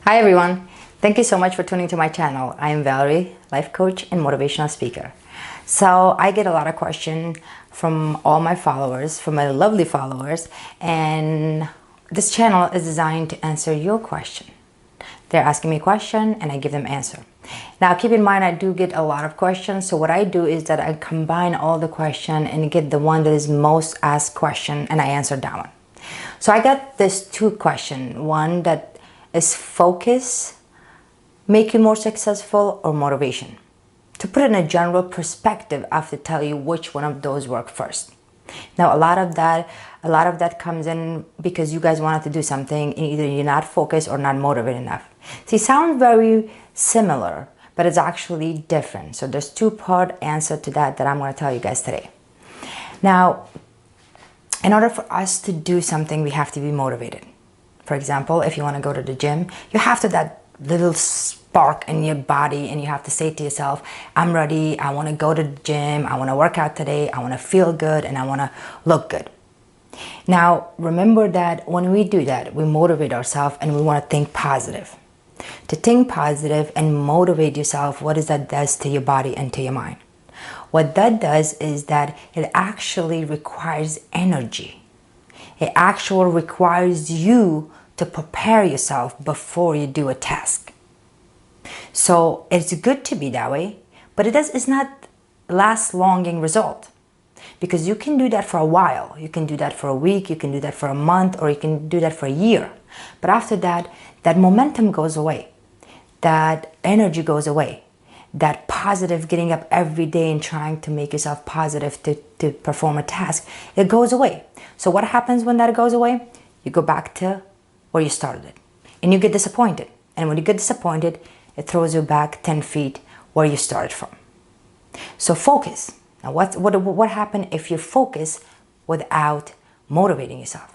Hi everyone, thank you so much for tuning to my channel. I am Valery, life coach and motivational speaker. So I get a lot of questions from all my followers, from my lovely followers, and this channel is designed to answer your question. They're asking me a question and I give them answer. Now keep in mind I do get a lot of questions, so what I do is that I combine all the questions and get the one that is most asked question and I answer that one. So I got this two questions, one that is focus, make you more successful, or motivation. To put it in a general perspective, I have to tell you which one of those work first. Now a lot of that comes in because you guys wanted to do something and either you're not focused or not motivated enough. See, sound very similar, but it's actually different. So there's two-part answer to that I'm going to tell you guys today. Now, in order for us to do something, we have to be motivated. For example, if you want to go to the gym, you have to that little spark in your body and you have to say to yourself, I'm ready, I want to go to the gym, I want to work out today, I want to feel good, and I want to look good. Now, remember that when we do that, we motivate ourselves and we want to think positive. To think positive and motivate yourself, what does that does to your body and to your mind? What that does is that it actually requires energy. It actually requires you to prepare yourself before you do a task. So it's good to be that way, but it's not last long in result, because you can do that for a while. You can do that for a week, you can do that for a month, or you can do that for a year. But after that, that momentum goes away. That energy goes away. That positive getting up every day and trying to make yourself positive to perform a task, it goes away. So what happens when that goes away? You go back to where you started it and you get disappointed. And when you get disappointed, it throws you back 10 feet where you started from. So focus. Now what happens if you focus without motivating yourself?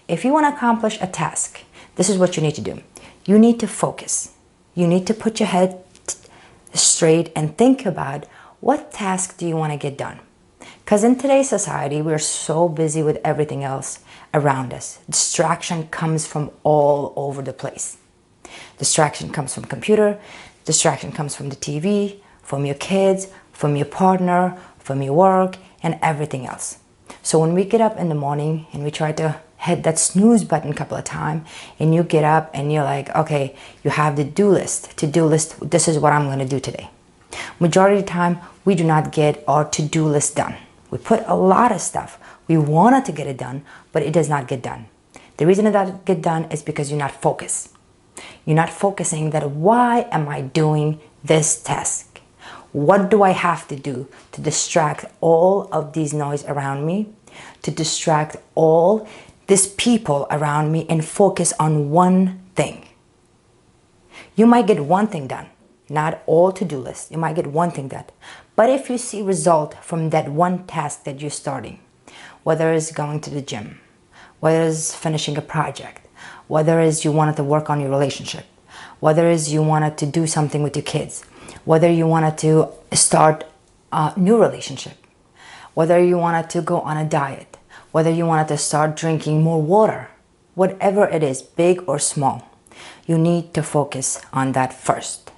If you want to accomplish a task, this is what you need to do. You need to focus. You need to put your head straight and think about what task do you want to get done. Because in today's society, we're so busy with everything else around us. Distraction comes from all over the place. Distraction comes from computer, distraction comes from the TV, from your kids, from your partner, from your work, and everything else. So when we get up in the morning and we try to hit that snooze button a couple of times, and you get up and you're like, okay, you have the to-do list, this is what I'm going to do today. Majority of the time, we do not get our to-do list done. We put a lot of stuff. We wanted to get it done, but it does not get done. The reason it doesn't get done is because you're not focused. You're not focusing that why am I doing this task? What do I have to do to distract all of these noise around me, to distract all these people around me and focus on one thing? You might get one thing done, not all to-do lists. You might get one thing done. But if you see result from that one task that you're starting, whether it's going to the gym, whether it's finishing a project, whether it's you wanted to work on your relationship, whether it's you wanted to do something with your kids, whether you wanted to start a new relationship, whether you wanted to go on a diet, whether you wanted to start drinking more water, whatever it is, big or small, you need to focus on that first.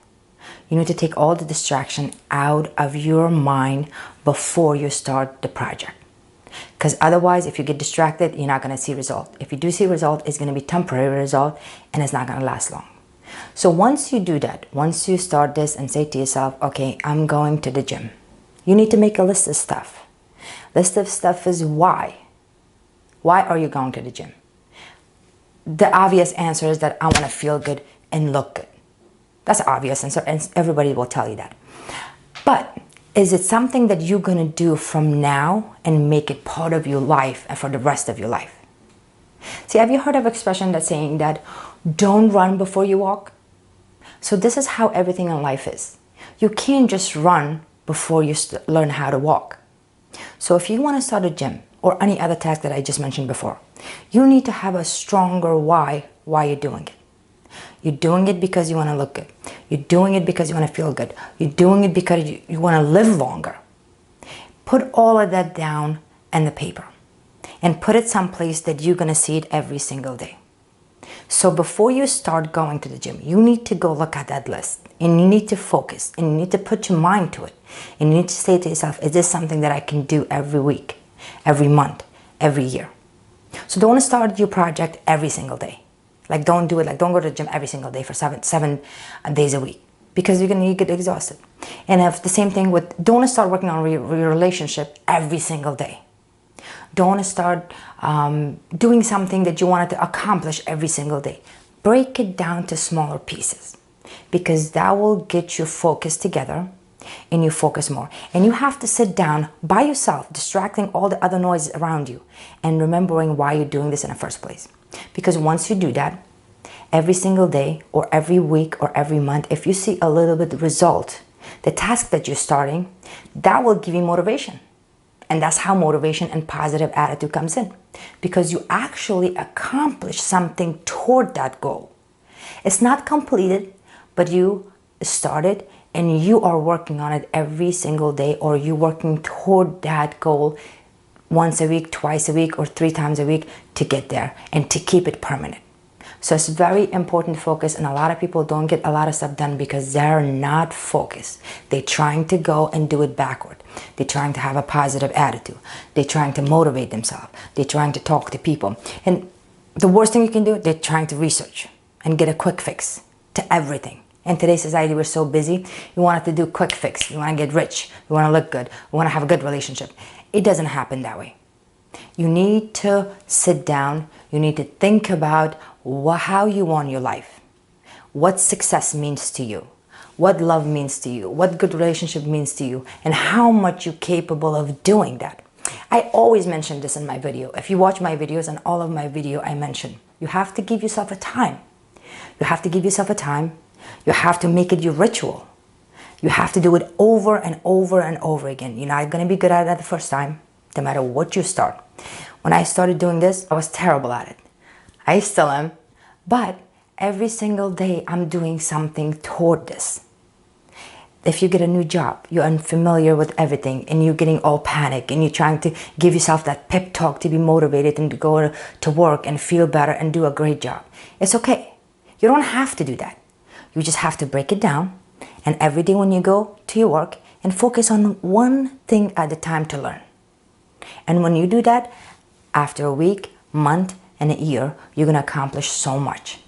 You need to take all the distraction out of your mind before you start the project. Because otherwise, if you get distracted, you're not going to see result. If you do see result, it's going to be temporary result and it's not going to last long. So once you do that, once you start this and say to yourself, okay, I'm going to the gym, you need to make a list of stuff. List of stuff is why. Why are you going to the gym? The obvious answer is that I want to feel good and look good. That's the obvious answer, and everybody will tell you that. But is it something that you're going to do from now and make it part of your life and for the rest of your life? See, have you heard of expression that's saying that don't run before you walk? So this is how everything in life is. You can't just run before you learn how to walk. So if you want to start a gym or any other task that I just mentioned before, you need to have a stronger why you're doing it. You're doing it because you want to look good. You're doing it because you want to feel good. You're doing it because you want to live longer. Put all of that down in the paper and put it someplace that you're going to see it every single day. So before you start going to the gym, you need to go look at that list, and you need to focus, and you need to put your mind to it, and you need to say to yourself, is this something that I can do every week, every month, every year? So don't start your project every single day. Like, don't do it, like, don't go to the gym every single day for seven days a week, because you're gonna get exhausted. And if the same thing with, don't start working on your relationship every single day. Don't start doing something that you wanted to accomplish every single day. Break it down to smaller pieces, because that will get you focused together and you focus more. And you have to sit down by yourself, distracting all the other noise around you, and remembering why you're doing this in the first place. Because once you do that, every single day or every week or every month, if you see a little bit of result, the task that you're starting, that will give you motivation. And that's how motivation and positive attitude comes in, because you actually accomplish something toward that goal. It's not completed, but you started and you are working on it every single day, or you're working toward that goal once a week, twice a week, or 3 times a week to get there and to keep it permanent. So it's very important to focus, and a lot of people don't get a lot of stuff done because they're not focused. They're trying to go and do it backward. They're trying to have a positive attitude. They're trying to motivate themselves. They're trying to talk to people. And the worst thing you can do, they're trying to research and get a quick fix to everything. In today's society, we're so busy. We want to do quick fix. We want to get rich. We want to look good. We want to have a good relationship. It doesn't happen that way. You need to sit down. You need to think about how you want your life, what success means to you, what love means to you, what good relationship means to you, and how much you're capable of doing that. I always mention this in my video. If you watch my videos, and all of my video I mention, you have to give yourself a time. You have to give yourself a time. You have to make it your ritual. You have to do it over and over and over again. You're not going to be good at it the first time, no matter what you start. When I started doing this, I was terrible at it. I still am, but every single day I'm doing something toward this. If you get a new job, you're unfamiliar with everything, and you're getting all panic, and you're trying to give yourself that pep talk to be motivated and to go to work and feel better and do a great job. It's okay. You don't have to do that. You just have to break it down, and every day when you go to your work, and focus on one thing at a time to learn. And when you do that, after a week, month, and a year, you're going to accomplish so much.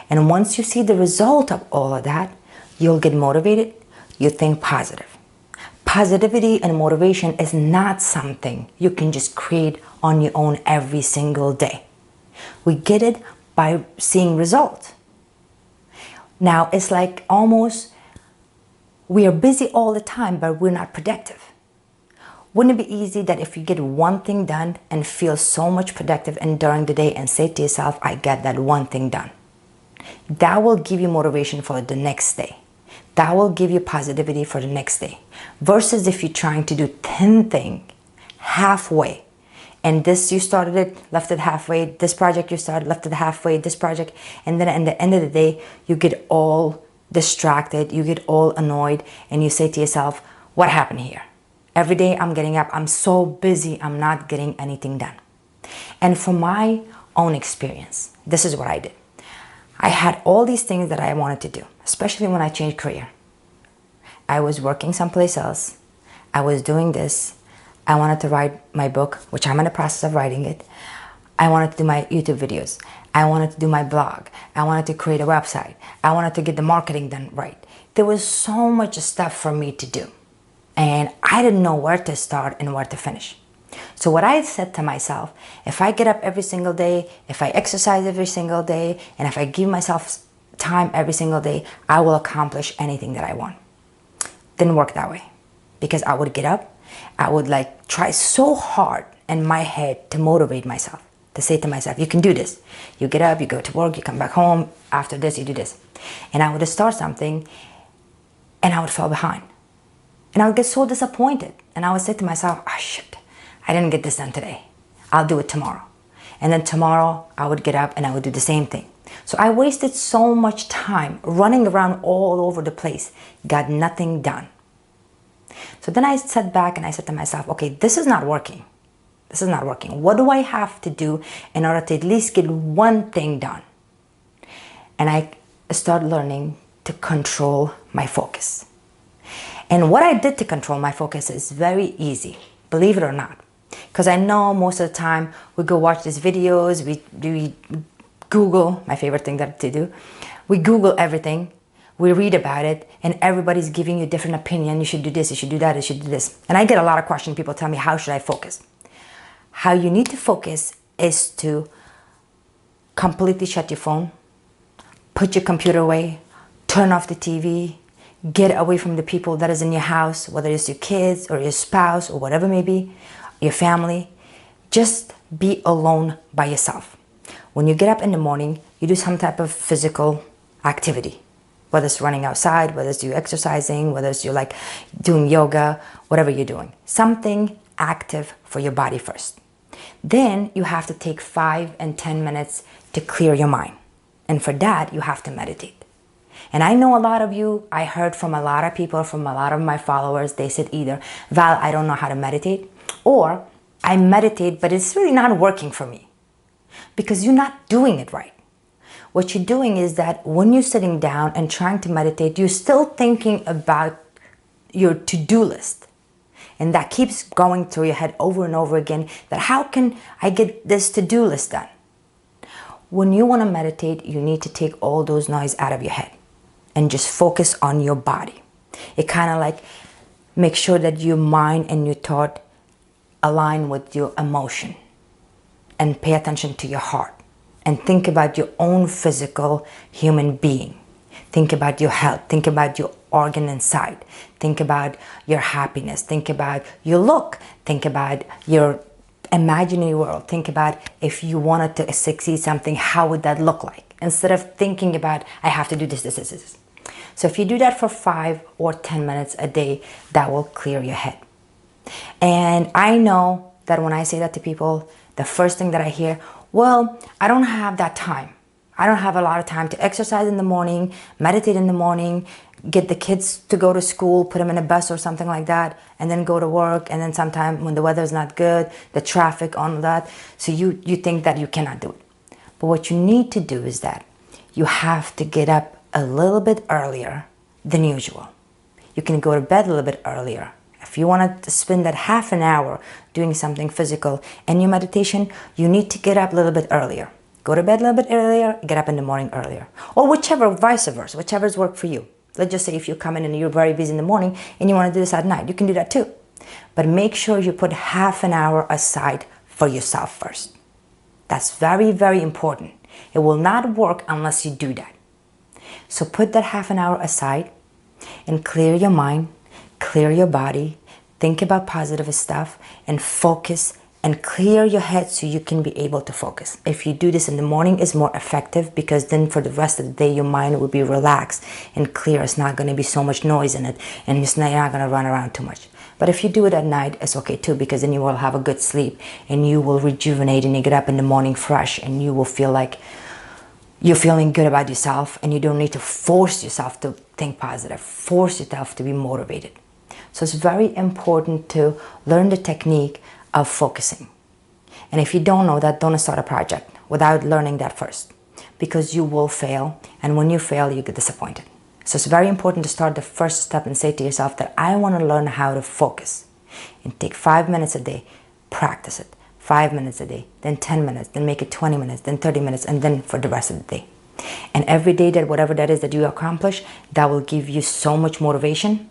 And once you see the result of all of that, you'll get motivated. You think positive. Positivity and motivation is not something you can just create on your own every single day. We get it by seeing results. Now, it's like almost we are busy all the time, but we're not productive. Wouldn't it be easy that if you get one thing done and feel so much productive and during the day, and say to yourself, I got that one thing done? That will give you motivation for the next day. That will give you positivity for the next day. Versus if you're trying to do 10 things halfway, and this you started it, left it halfway, this project you started, left it halfway, this project, and then at the end of the day, you get all distracted, you get all annoyed, and you say to yourself, what happened here? Every day I'm getting up, I'm so busy, I'm not getting anything done. And from my own experience, this is what I did. I had all these things that I wanted to do, especially when I changed career. I was working someplace else. I was doing this. I wanted to write my book, which I'm in the process of writing it. I wanted to do my YouTube videos. I wanted to do my blog. I wanted to create a website. I wanted to get the marketing done right. There was so much stuff for me to do. And I didn't know where to start and where to finish. So what I said to myself, if I get up every single day, if I exercise every single day, and if I give myself time every single day, I will accomplish anything that I want. Didn't work that way. Because I would get up, I would try so hard in my head to motivate myself, to say to myself, you can do this. You get up, you go to work, you come back home, after this you do this. And I would start something and I would fall behind. And I would get so disappointed. And I would say to myself, oh shit, I didn't get this done today. I'll do it tomorrow. And then tomorrow I would get up and I would do the same thing. So I wasted so much time running around all over the place, got nothing done. So then I sat back and I said to myself, okay, this is not working. This is not working. What do I have to do in order to at least get one thing done? and I started learning to control my focus. And what I did to control my focus is very easy, believe it or not. Because I know most of the time we go watch these videos, we Google, my favorite thing to do. We Google everything, we read about it, and everybody's giving you a different opinion. You should do this, you should do that, you should do this. And I get a lot of questions. People tell me, how should I focus? How you need to focus is to completely shut your phone, put your computer away, turn off the TV, get away from the people that is in your house, whether it's your kids or your spouse or whatever it may be, your family. Just be alone by yourself. When you get up in the morning, you do some type of physical activity, whether it's running outside, whether it's you exercising, whether it's you like doing yoga, whatever you're doing. Something active for your body first. Then you have to take 5 and 10 minutes to clear your mind. And for that, you have to meditate. And I know a lot of you, I heard from a lot of people, from a lot of my followers, they said either, Val, I don't know how to meditate, or I meditate, but it's really not working for me. Because you're not doing it right. What you're doing is that when you're sitting down and trying to meditate, you're still thinking about your to-do list. And that keeps going through your head over and over again, that how can I get this to-do list done? When you want to meditate, you need to take all those noise out of your head and just focus on your body. It kind of like make sure that your mind and your thought align with your emotion, and pay attention to your heart and think about your own physical human being. Think about your health. Think about your organ inside. Think about your happiness. Think about your look. Think about your imaginary world. Think about if you wanted to succeed something, how would that look like? Instead of thinking about, I have to do this, this, this, this. So if you do that for 5 or 10 minutes a day, that will clear your head. And I know that when I say that to people, the first thing that I hear, well, I don't have that time. I don't have a lot of time to exercise in the morning, meditate in the morning, get the kids to go to school, put them in a bus or something like that, and then go to work. And then sometime when the weather's not good, the traffic, all that. So you think that you cannot do it. But what you need to do is that you have to get up a little bit earlier than usual. You can go to bed a little bit earlier. If you want to spend that half an hour doing something physical in your meditation, you need to get up a little bit earlier. Go to bed a little bit earlier, get up in the morning earlier. Or whichever, vice versa, whichever's work for you. Let's just say if you come in and you're very busy in the morning and you want to do this at night, you can do that too. But make sure you put half an hour aside for yourself first. That's very, very important. It will not work unless you do that. So put that half an hour aside and clear your mind, clear your body, think about positive stuff, and focus and clear your head so you can be able to focus. If you do this in the morning, it's more effective because then for the rest of the day, your mind will be relaxed and clear. It's not going to be so much noise in it, and you're not going to run around too much. But if you do it at night, it's okay too, because then you will have a good sleep and you will rejuvenate and you get up in the morning fresh and you will feel like you're feeling good about yourself, and you don't need to force yourself to think positive, force yourself to be motivated. So it's very important to learn the technique of focusing. And if you don't know that, don't start a project without learning that first, because you will fail, and when you fail, you get disappointed. So it's very important to start the first step and say to yourself that I want to learn how to focus, and take 5 minutes a day, practice it. 5 minutes a day, then 10 minutes, then make it 20 minutes, then 30 minutes, and then for the rest of the day. And every day that whatever that is that you accomplish, that will give you so much motivation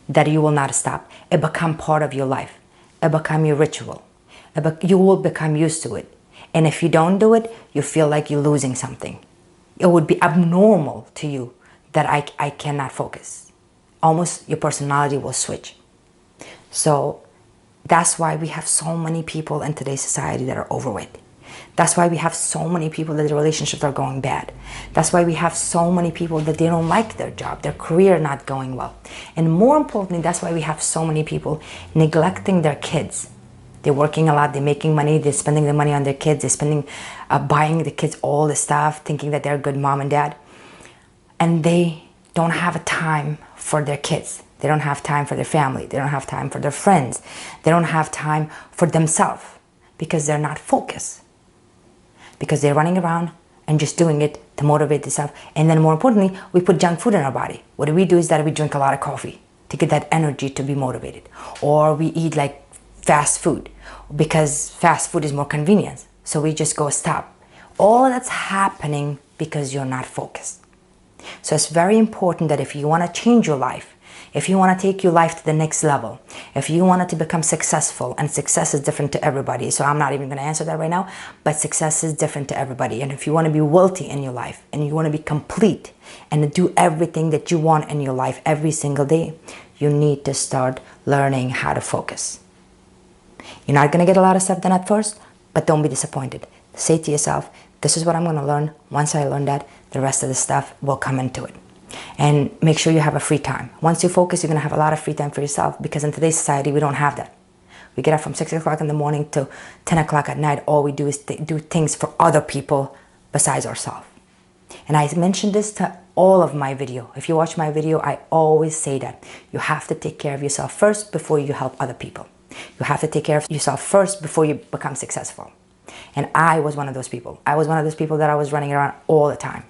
that you will not stop. It become part of your life. It become your ritual. You will become used to it. And if you don't do it, you feel like you're losing something. It would be abnormal to you that I cannot focus. Almost your personality will switch. So that's why we have so many people in today's society that are overweight. That's why we have so many people that their relationships are going bad. That's why we have so many people that they don't like their job, their career not going well. And more importantly, that's why we have so many people neglecting their kids. They're working a lot, they're making money, they're spending the money on their kids, they're spending, buying the kids all the stuff, thinking that they're a good mom and dad. And they don't have a time for their kids. They don't have time for their family. They don't have time for their friends. They don't have time for themselves because they're not focused. Because they're running around and just doing it to motivate yourself. And then more importantly, we put junk food in our body. What we do is that we drink a lot of coffee to get that energy to be motivated. Or we eat like fast food because fast food is more convenient. So we just go stop. All that's happening because you're not focused. So it's very important that if you want to change your life, if you want to take your life to the next level, if you want it to become successful, and success is different to everybody, so I'm not even going to answer that right now, but success is different to everybody. And if you want to be wealthy in your life, and you want to be complete, and do everything that you want in your life every single day, you need to start learning how to focus. You're not going to get a lot of stuff done at first, but don't be disappointed. Say to yourself, this is what I'm going to learn. Once I learn that, the rest of the stuff will come into it. And make sure you have a free time. Once you focus, you're going to have a lot of free time for yourself, because in today's society, we don't have that. We get up from 6 o'clock in the morning to 10 o'clock at night. All we do is do things for other people besides ourselves. And I mentioned this to all of my video. If you watch my video, I always say that you have to take care of yourself first before you help other people. You have to take care of yourself first before you become successful. And I was one of those people. I was one of those people that I was running around all the time,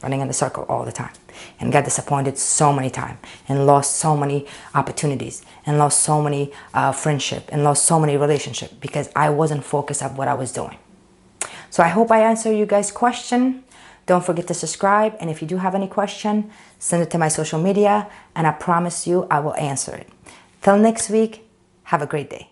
running in the circle all the time, and got disappointed so many times, and lost so many opportunities, and lost so many friendship, and lost so many relationships because I wasn't focused on what I was doing. So I hope I answer you guys' question. Don't forget to subscribe, and if you do have any question, send it to my social media, and I promise you I will answer it. Till next week, have a great day.